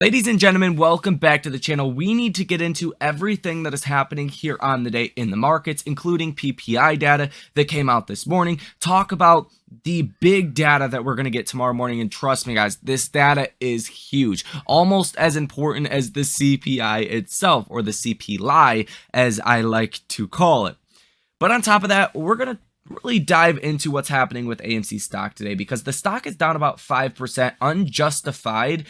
Ladies and gentlemen, welcome back to the channel. We need to get into everything that is happening here on the day in the markets, including PPI data that came out this morning. Talk about the big data that we're going to get tomorrow morning. And trust me, guys, this data is huge. Almost as important as the CPI itself, or the CPI, as I like to call it. But on top of that, we're going to really dive into what's happening with AMC stock today, because the stock is down about 5%, unjustified.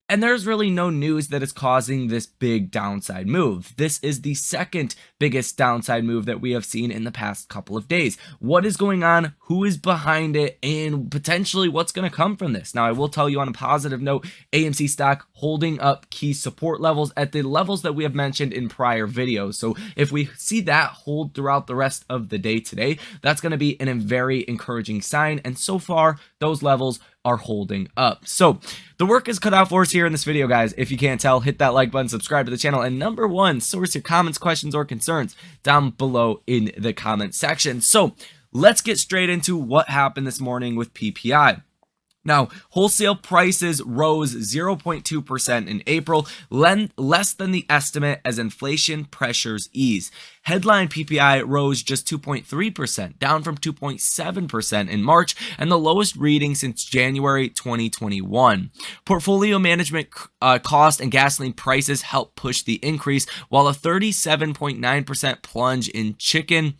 And there's really no news that is causing this big downside move. This is the second biggest downside move that we have seen in the past couple of days. What is going on? Who is behind it? And potentially what's going to come from this? Now, I will tell you on a positive note, AMC stock holding up key support levels at the levels that we have mentioned in prior videos. So if we see that hold throughout the rest of the day today, that's going to be a very encouraging sign. And so far, those levels are holding up. So the work is cut out for us here in this video, guys. If you can't tell, hit that like button, subscribe to the channel, and number one, source your comments, questions, or concerns down below in the comment section. So let's get straight into what happened this morning with PPI. Now, wholesale prices rose 0.2% in April, less than the estimate as inflation pressures ease. Headline PPI rose just 2.3%, down from 2.7% in March, and the lowest reading since January 2021. Portfolio management cost and gasoline prices helped push the increase, while a 37.9% plunge in chicken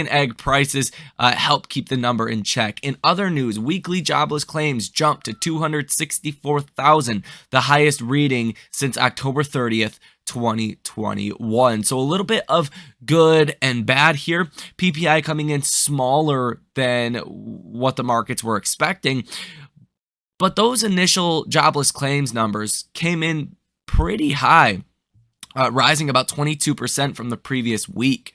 egg prices help keep the number in check. In other news, weekly jobless claims jumped to 264,000, the highest reading since October 30th, 2021. So a little bit of good and bad here. PPI coming in smaller than what the markets were expecting. But those initial jobless claims numbers came in pretty high, rising about 22% from the previous week.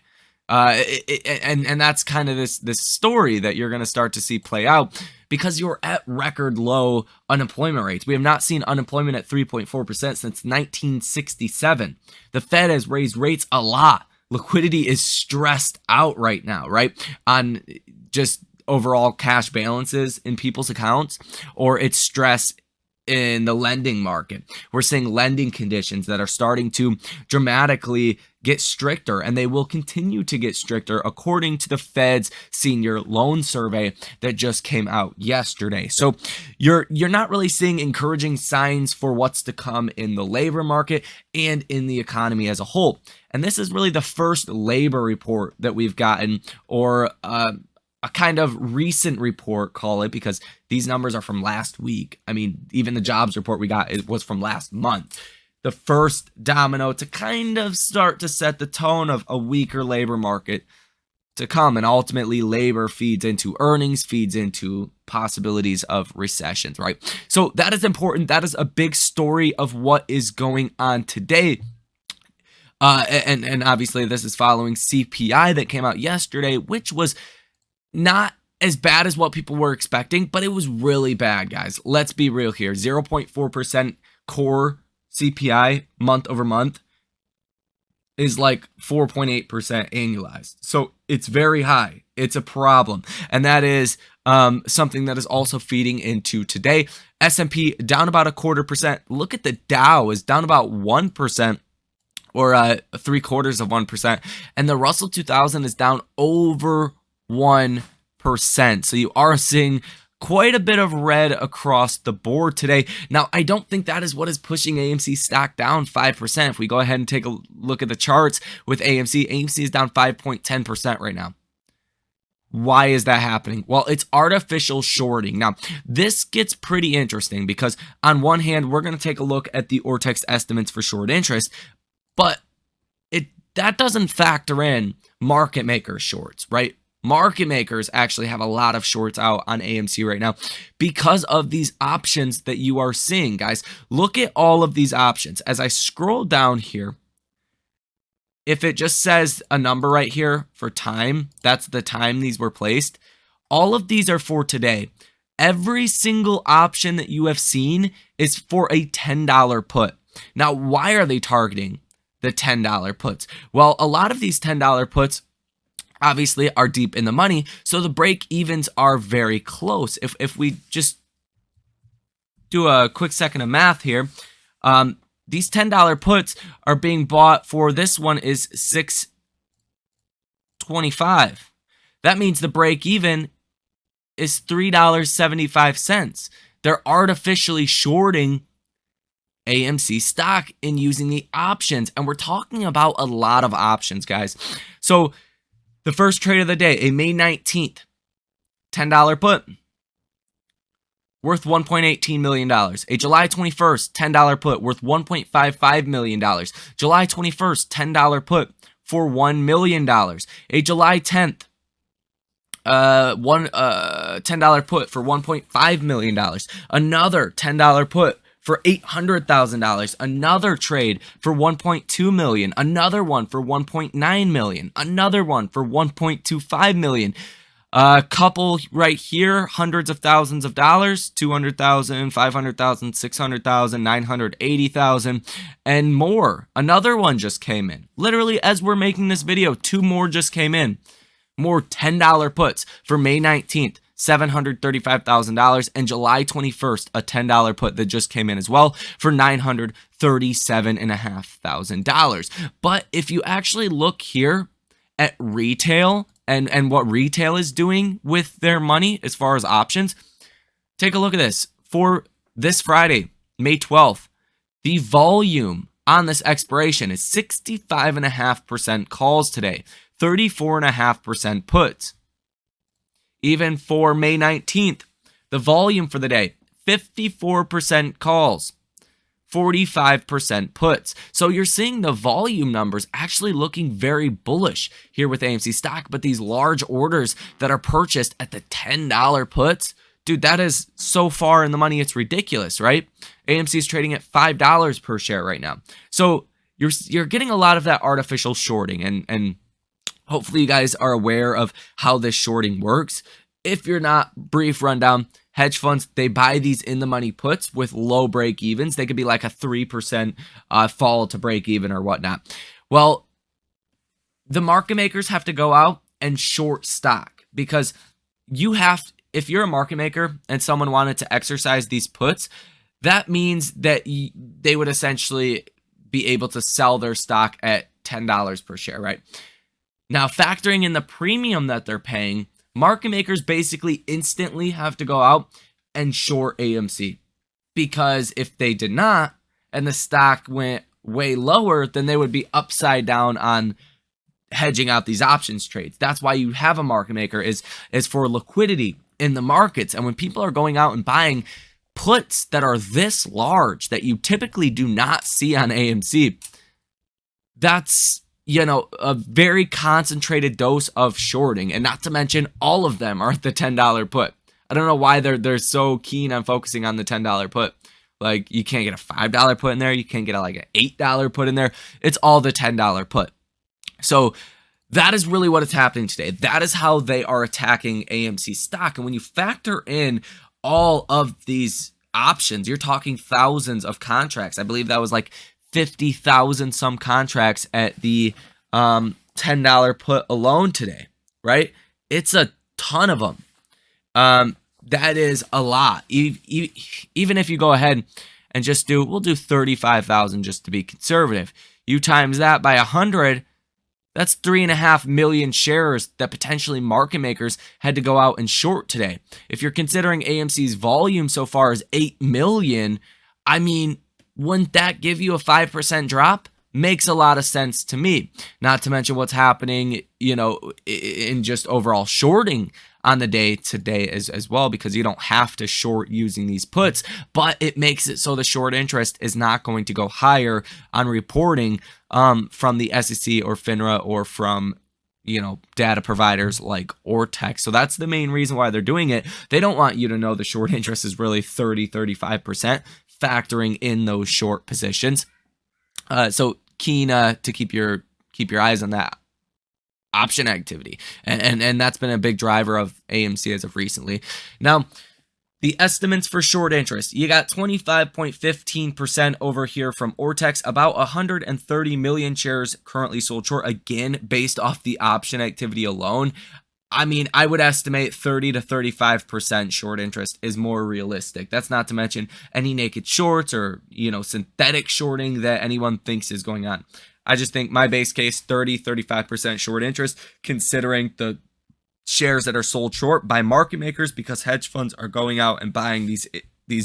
And that's kind of this story that you're going to start to see play out, because you're at record low unemployment rates. We have not seen unemployment at 3.4% since 1967. The Fed has raised rates a lot. Liquidity is stressed out right now, right? On just overall cash balances in people's accounts, or it's stress in the lending market. We're seeing lending conditions that are starting to dramatically get stricter, and they will continue to get stricter according to the Fed's senior loan survey that just came out yesterday. So you're not really seeing encouraging signs for what's to come in the labor market and in the economy as a whole. And this is really the first labor report that we've gotten, or a kind of recent report, call it, because these numbers are from last week. I mean, even the jobs report we got was from last month. The first domino to kind of start to set the tone of a weaker labor market to come. And ultimately, labor feeds into earnings, feeds into possibilities of recessions, right? So that is important. That is a big story of what is going on today. And obviously, this is following CPI that came out yesterday, which was not as bad as what people were expecting, but it was really bad, guys. Let's be real here. 0.4% core CPI month over month is like 4.8% annualized. So it's very high. It's a problem. And that is something that is also feeding into today. S&P down about 0.25%. Look at the Dow is down about 1%. Or 0.75%. And the Russell 2000 is down over 1%. So you are seeing quite a bit of red across the board today. Now, I don't think that is what is pushing AMC stock down 5%. If we go ahead and take a look at the charts with AMC, AMC is down 5.10% right now. Why is that happening? Well, it's artificial shorting. Now, this gets pretty interesting, because on one hand, we're going to take a look at the Ortex estimates for short interest, but that doesn't factor in market makers shorts, right? Market makers actually have a lot of shorts out on AMC right now because of these options that you are seeing, guys. Look at all of these options. As I scroll down here, if it just says a number right here for time, that's the time these were placed. All of these are for today. Every single option that you have seen is for a $10 put. Now, why are they targeting the $10 puts? Well, a lot of these $10 puts obviously are deep in the money, so the break evens are very close. If we just do a quick second of math here. These $10 puts are being bought for, this one is $6.25. That means the break even is $3.75. They're artificially shorting AMC stock in using the options, and we're talking about a lot of options, guys. So the first trade of the day, a May 19th, $10 put, worth $1.18 million. A July 21st, $10 put, worth $1.55 million. July 21st, $10 put for $1 million. A July 10th, $10 put for $1.5 million. Another $10 put for $800,000. Another trade for $1.2 million. Another one for $1.9 million. Another one for $1.25 million. A couple right here, hundreds of thousands of dollars, 200,000, 500,000, 600,000, 980,000, and more. Another one just came in. Literally, as we're making this video, 2 more just came in. More $10 puts for May 19th, $735,000, and July 21st, a $10 put that just came in as well for $937,500. But if you actually look here at retail and what retail is doing with their money as far as options, take a look at this. For this Friday, May 12th, the volume on this expiration is 65.5% calls today, 34.5% puts. Even for May 19th, the volume for the day, 54% calls, 45% puts. So you're seeing the volume numbers actually looking very bullish here with AMC stock, but these large orders that are purchased at the $10 puts, dude, that is so far in the money, it's ridiculous, right? AMC is trading at $5 per share right now. So you're getting a lot of that artificial shorting, and hopefully you guys are aware of how this shorting works. If you're not, brief rundown. Hedge funds, they buy these in the money puts with low break evens. They could be like a 3% fall to break even or whatnot. Well, the market makers have to go out and short stock, because you have, if you're a market maker and someone wanted to exercise these puts, that means that they would essentially be able to sell their stock at $10 per share, right? Now, factoring in the premium that they're paying, market makers basically instantly have to go out and short AMC, because if they did not and the stock went way lower, then they would be upside down on hedging out these options trades. That's why you have a market maker, is for liquidity in the markets. And when people are going out and buying puts that are this large that you typically do not see on AMC, that's, you know, a very concentrated dose of shorting. And not to mention, all of them are at the $10 put. I don't know why they're so keen on focusing on the $10 put. Like, you can't get a $5 put in there. You can't get like an $8 put in there. It's all the $10 put. So that is really what is happening today. That is how they are attacking AMC stock. And when you factor in all of these options, you're talking thousands of contracts. I believe that was like 50,000 some contracts at the $10 put alone today, right? It's a ton of them. That is a lot. Even if you go ahead and just we'll do 35,000 just to be conservative. You times that by 100, that's 3.5 million shares that potentially market makers had to go out and short today. If you're considering AMC's volume so far is 8 million, I mean, wouldn't that give you a 5% drop? Makes a lot of sense to me. Not to mention what's happening, you know, in just overall shorting on the day today as well, because you don't have to short using these puts, but it makes it so the short interest is not going to go higher on reporting from the SEC or FINRA or from, you know, data providers like Ortex. So that's the main reason why they're doing it. They don't want you to know the short interest is really 30-35%, factoring in those short positions. So keen to keep your eyes on that option activity, and that's been a big driver of AMC as of recently. Now, the estimates for short interest, you got 25.15% over here from Ortex, about 130 million shares currently sold short, again based off the option activity alone. I mean, I would estimate 30 to 35% short interest is more realistic. That's not to mention any naked shorts or, synthetic shorting that anyone thinks is going on. I just think my base case, 30, 35% short interest, considering the shares that are sold short by market makers because hedge funds are going out and buying these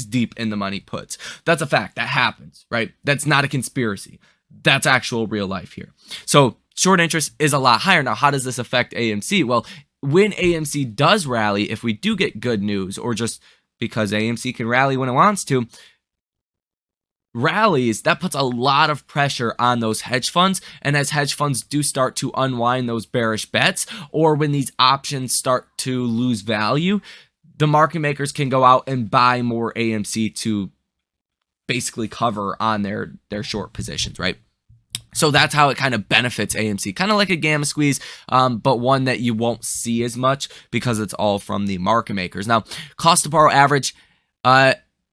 deep in the money puts. That's a fact. That happens, right? That's not a conspiracy. That's actual real life here. So short interest is a lot higher. Now, how does this affect AMC? Well, when AMC does rally, if we do get good news, or just because AMC can rally when it wants to, rallies, that puts a lot of pressure on those hedge funds. And as hedge funds do start to unwind those bearish bets, or when these options start to lose value, the market makers can go out and buy more AMC to basically cover on their short positions, right? So that's how it kind of benefits AMC, kind of like a gamma squeeze, but one that you won't see as much because it's all from the market makers. Now, cost to borrow average,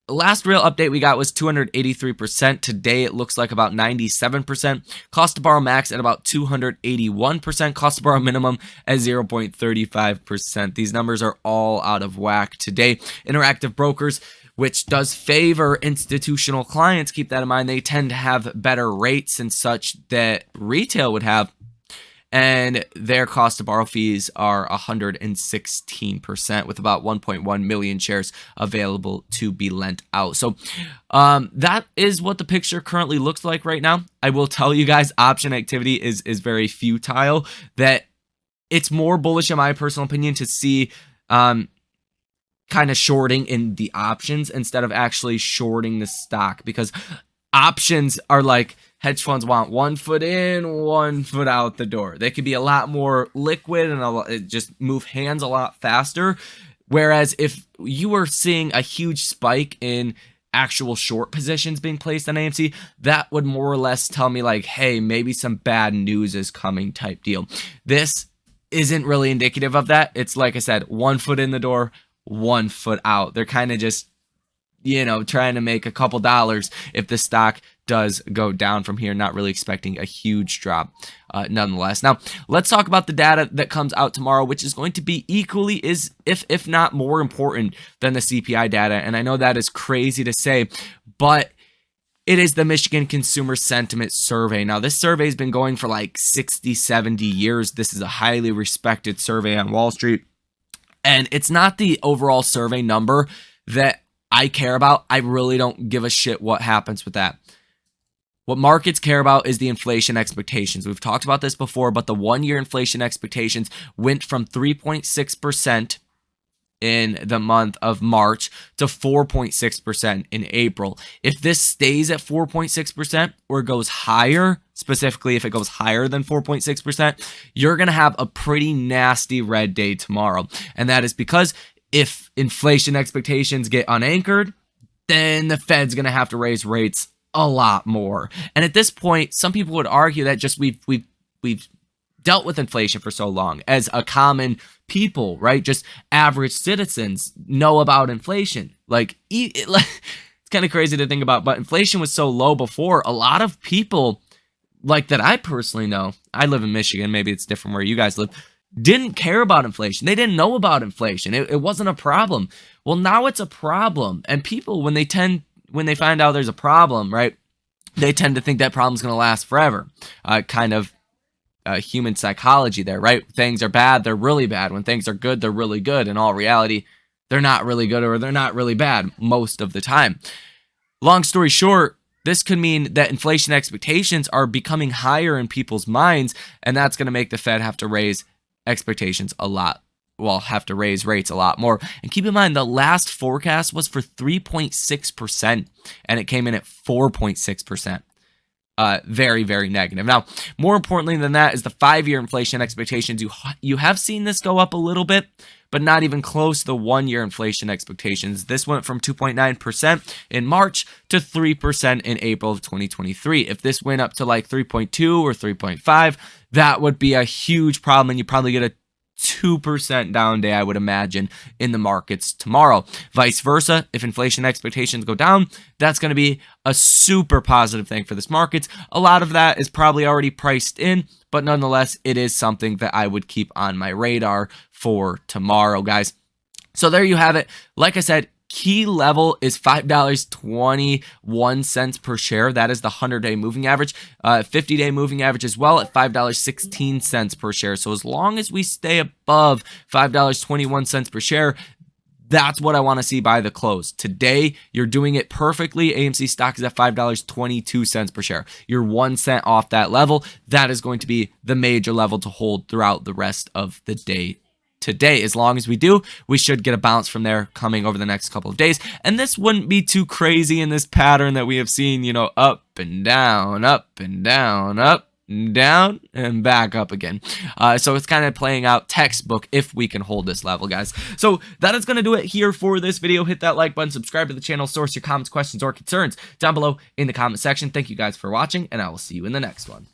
last real update we got was 283%. Today it looks like about 97%. Cost to borrow max at about 281%. Cost to borrow minimum at 0.35%. These numbers are all out of whack today. Interactive brokers, which does favor institutional clients, keep that in mind. They tend to have better rates and such that retail would have, and their cost to borrow fees are 116%, with about 1.1 million shares available to be lent out. So that is what the picture currently looks like right now. I will tell you guys, option activity is very futile. That it's more bullish, in my personal opinion, to see kind of shorting in the options instead of actually shorting the stock, because options are like, hedge funds want 1 foot in, 1 foot out the door. They could be a lot more liquid and just move hands a lot faster. Whereas if you were seeing a huge spike in actual short positions being placed on AMC, that would more or less tell me like, hey, maybe some bad news is coming type deal. This isn't really indicative of that. It's like I said, 1 foot in the door, 1 foot out. They're kind of just, trying to make a couple dollars if the stock does go down from here, not really expecting a huge drop nonetheless. Now, let's talk about the data that comes out tomorrow, which is going to be equally, if not more important than the CPI data. And I know that is crazy to say, but it is the Michigan Consumer Sentiment Survey. Now, this survey has been going for like 60, 70 years. This is a highly respected survey on Wall Street. And it's not the overall survey number that I care about. I really don't give a shit what happens with that. What markets care about is the inflation expectations. We've talked about this before, but the 1-year inflation expectations went from 3.6% in the month of March to 4.6% in April. If this stays at 4.6% or goes higher, specifically if it goes higher than 4.6%, you're going to have a pretty nasty red day tomorrow. And that is because if inflation expectations get unanchored, then the Fed's going to have to raise rates a lot more. And at this point, some people would argue that just we've dealt with inflation for so long as a common people, right? Just average citizens know about inflation. It's kind of crazy to think about, but inflation was so low before. A lot of people like that I personally know, I live in Michigan, maybe it's different where you guys live, didn't care about inflation. They didn't know about inflation. It wasn't a problem. Well, now it's a problem. And people, when they find out there's a problem, right, they tend to think that problem's going to last forever. Kind of human psychology there, right? Things are bad, they're really bad. When things are good, they're really good. In all reality, they're not really good or they're not really bad most of the time. Long story short, this could mean that inflation expectations are becoming higher in people's minds, and that's going to make the Fed have to raise expectations a lot. Well, have to raise rates a lot more. And keep in mind, the last forecast was for 3.6%, and it came in at 4.6%. Very, very negative. Now, more importantly than that is the 5-year inflation expectations. You have seen this go up a little bit, but not even close to the 1-year inflation expectations. This went from 2.9% in March to 3% in April of 2023. If this went up to like 3.2 or 3.5, that would be a huge problem, and you probably get a 2% down day, I would imagine, in the markets tomorrow. Vice versa, if inflation expectations go down, that's going to be a super positive thing for this market. A lot of that is probably already priced in, but nonetheless, it is something that I would keep on my radar for tomorrow, guys. So there you have it. Like I said, key level is $5.21 per share. That is the 100-day moving average. 50-day moving average as well at $5.16 per share. So as long as we stay above $5.21 per share, that's what I want to see by the close. Today, you're doing it perfectly. AMC stock is at $5.22 per share. You're 1 cent off that level. That is going to be the major level to hold throughout the rest of the day. Today, as long as we do, we should get a bounce from there coming over the next couple of days. And this wouldn't be too crazy in this pattern that we have seen, up and down, up and down, up and down, and back up again. So it's kind of playing out textbook if we can hold this level, guys. So that is going to do it here for this video. Hit that like button, subscribe to the channel, source your comments, questions, or concerns down below in the comment section. Thank you guys for watching, and I will see you in the next one.